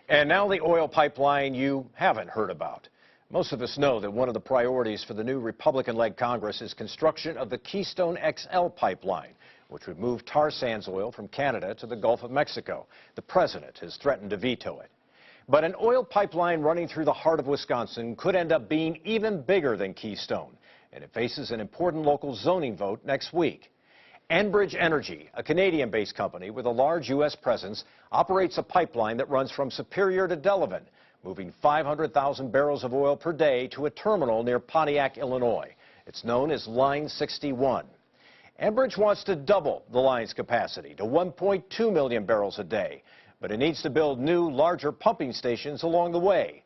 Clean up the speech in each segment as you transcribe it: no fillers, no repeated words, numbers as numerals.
And now the oil pipeline you haven't heard about. Most of us know that one of the priorities for the new Republican-led Congress is construction of the Keystone XL pipeline, which would move tar sands oil from Canada to the Gulf of Mexico. The president has threatened to veto it. But an oil pipeline running through the heart of Wisconsin could end up being even bigger than Keystone, and it faces an important local zoning vote next week. Enbridge Energy, a Canadian-based company with a large U.S. presence, operates a pipeline that runs from Superior to Delavan, moving 500,000 barrels of oil per day to a terminal near Pontiac, Illinois. It's known as Line 61. Enbridge wants to double the line's capacity to 1.2 million barrels a day, but it needs to build new, larger pumping stations along the way.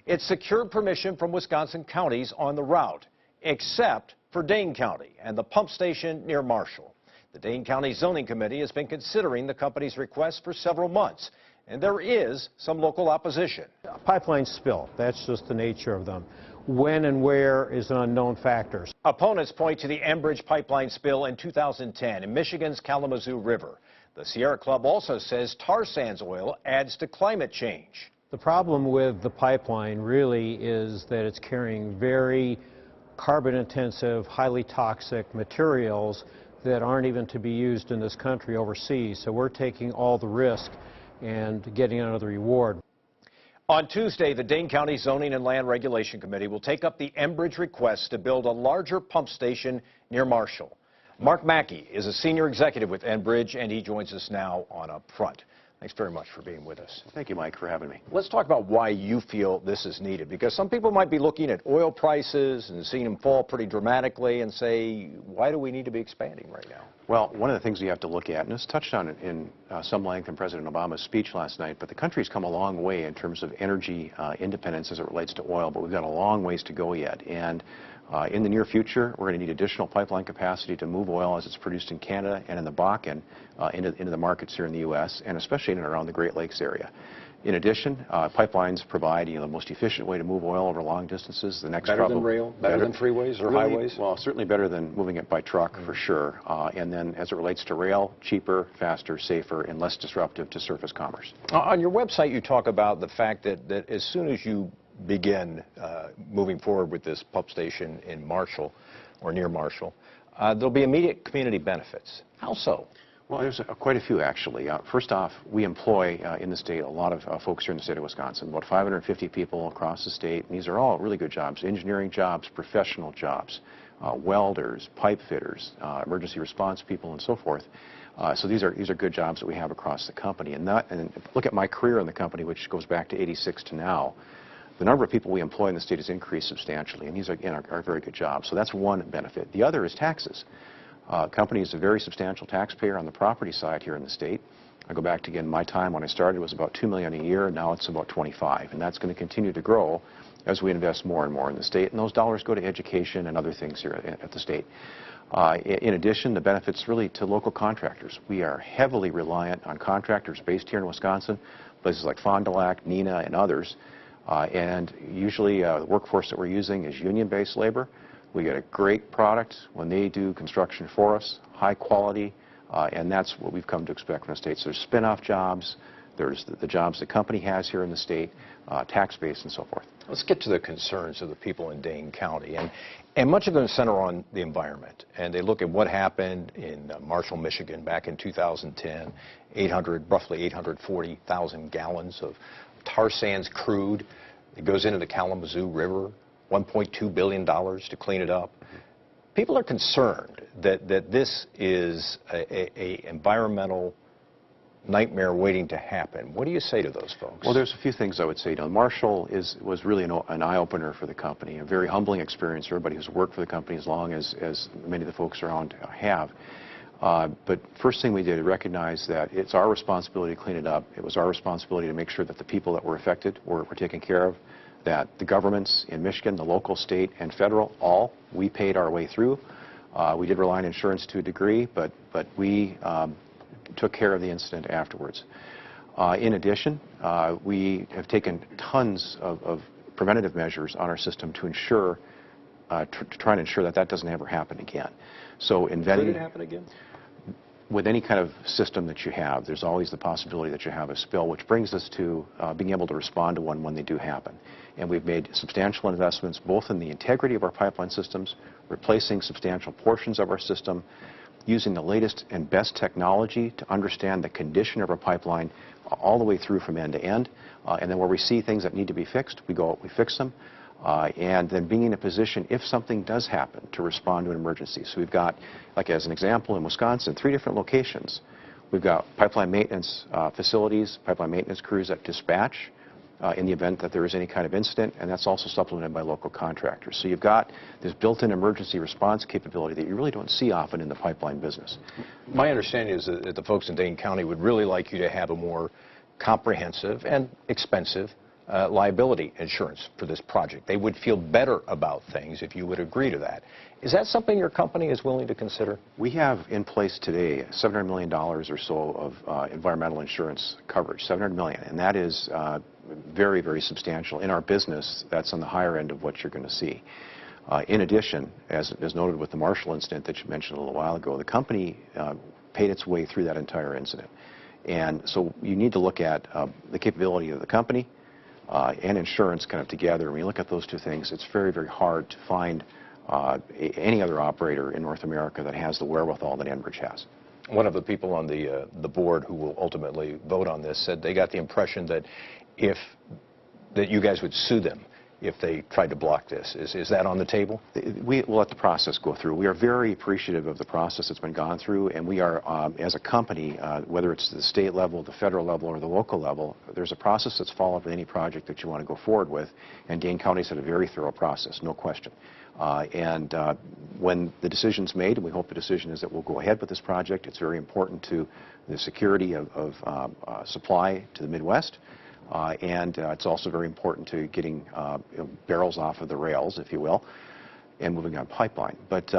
It secured permission from Wisconsin counties on the route, except for Dane County and the pump station near Marshall. The Dane County Zoning Committee has been considering the company's request for several months, and there is some local opposition. Pipelines spill. That's just the nature of them. When and where is an unknown factor. Opponents point to the Enbridge pipeline spill in 2010 in Michigan's Kalamazoo River. The Sierra Club also says tar sands oil adds to climate change. The problem with the pipeline really is that it's carrying very carbon-intensive, highly toxic materials that aren't even to be used in this country overseas. So we're taking all the risk and getting another reward. On Tuesday, the Dane County Zoning and Land Regulation Committee will take up the Enbridge request to build a larger pump station near Marshall. Mark Mackey is a senior executive with Enbridge, and he joins us now on Up Front. Thanks very much for being with us. Thank you, Mike, for having me. Let's talk about why you feel this is needed, because some people might be looking at oil prices and seeing them fall pretty dramatically and say, why do we need to be expanding right now? Well, one of the things we have to look at, and it's touched on in some length in President Obama's speech last night, but the country's come a long way in terms of energy independence as it relates to oil, but we've got a long ways to go yet. And in the near future, we're going to need additional pipeline capacity to move oil as it's produced in Canada and in the Bakken into the markets here in the U.S., and especially in and around the Great Lakes area. In addition, pipelines provide the most efficient way to move oil over long distances. The next better than rail, better than freeways or really, highways? Well, certainly better than moving it by truck for sure. And then as it relates to rail, cheaper, faster, safer, and less disruptive to surface commerce. On your website, you talk about the fact that as soon as you begin moving forward with this pump station in Marshall or near Marshall, there'll be immediate community benefits. How so? Well, there's quite a few, actually. First off, we employ in the state a lot of folks here in the state of Wisconsin, about 550 people across the state. And these are all really good jobs, engineering jobs, professional jobs, welders, pipe fitters, emergency response people, and so forth. So these are good jobs that we have across the company. And look at my career in the company, which goes back to '86 to now. The number of people we employ in the state has increased substantially, and these, again, are very good jobs. So that's one benefit. The other is taxes. Company is a very substantial taxpayer on the property side here in the state. I go back to, again, my time when I started it was about $2 million a year, and now it's about 25, and that's going to continue to grow as we invest more and more in the state, and those dollars go to education and other things here at the state. In addition, the benefits really to local contractors. We are heavily reliant on contractors based here in Wisconsin, places like Fond du Lac, Neenah, and others, and usually the workforce that we're using is union-based labor. We get a great product when they do construction for us, high quality, and that's what we've come to expect from the state. So there's spin-off jobs, there's the jobs the company has here in the state, tax base, and so forth. Let's get to the concerns of the people in Dane County, and much of them center on the environment, and they look at what happened in Marshall, Michigan back in 2010, roughly 840,000 gallons of tar sands crude. It goes into the Kalamazoo River. $1.2 billion to clean it up. People are concerned that this is a environmental nightmare waiting to happen. What do you say to those folks? Well, there's a few things I would say. Marshall was really an eye-opener for the company, a very humbling experience for everybody who's worked for the company as long as many of the folks around have. But first thing we did, recognize that it's our responsibility to clean it up. It was our responsibility to make sure that the people that were affected were taken care of, that the governments in Michigan, the local, state, and federal, we paid our way through. We did rely on insurance to a degree, but we took care of the incident afterwards. In addition, we have taken tons of preventative measures on our system to ensure, to try and ensure that doesn't ever happen again. So Could it happen again? with any kind of system that you have, there's always the possibility that you have a spill, which brings us to being able to respond to one when they do happen. And we've made substantial investments both in the integrity of our pipeline systems, replacing substantial portions of our system, using the latest and best technology to understand the condition of our pipeline all the way through from end to end. And then where we see things that need to be fixed, we go out, we fix them. And then being in a position, if something does happen, to respond to an emergency. So we've got, like as an example, in Wisconsin, 3 different locations. We've got pipeline maintenance facilities, pipeline maintenance crews that dispatch in the event that there is any kind of incident, and that's also supplemented by local contractors. So you've got this built-in emergency response capability that you really don't see often in the pipeline business. My understanding is that the folks in Dane County would really like you to have a more comprehensive and expensive liability insurance for this project. They would feel better about things if you would agree to that. Is that something your company is willing to consider? We have in place today $700 million or so of environmental insurance coverage, $700 million, and that is very, very substantial. In our business, that's on the higher end of what you're going to see. In addition, as noted with the Marshall incident that you mentioned a little while ago, the company paid its way through that entire incident. And so you need to look at the capability of the company and insurance kind of together. When you look at those two things, it's very, very hard to find any other operator in North America that has the wherewithal that Enbridge has. One of the people on the board who will ultimately vote on this said they got the impression that you guys would sue them if they tried to block this. Is that on the table? We will let the process go through. We are very appreciative of the process that's been gone through, and we are, as a company, whether it's the state level, the federal level, or the local level, there's a process that's followed with any project that you want to go forward with, and Dane County's had a very thorough process, no question. When the decision's made, and we hope the decision is that we'll go ahead with this project, it's very important to the security of supply to the Midwest. It's also very important to getting barrels off of the rails, if you will, and moving on pipeline. But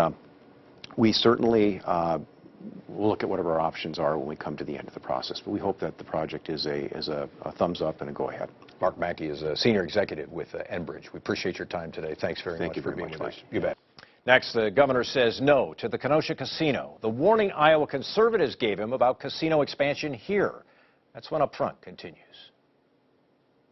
we certainly will look at whatever our options are when we come to the end of the process. But we hope that the project is a thumbs up and a go-ahead. Mark Mackey is a senior executive with Enbridge. We appreciate your time today. Thanks very much for being with us. You bet. Next, the governor says no to the Kenosha Casino. The warning Iowa conservatives gave him about casino expansion here. That's when Up Front continues.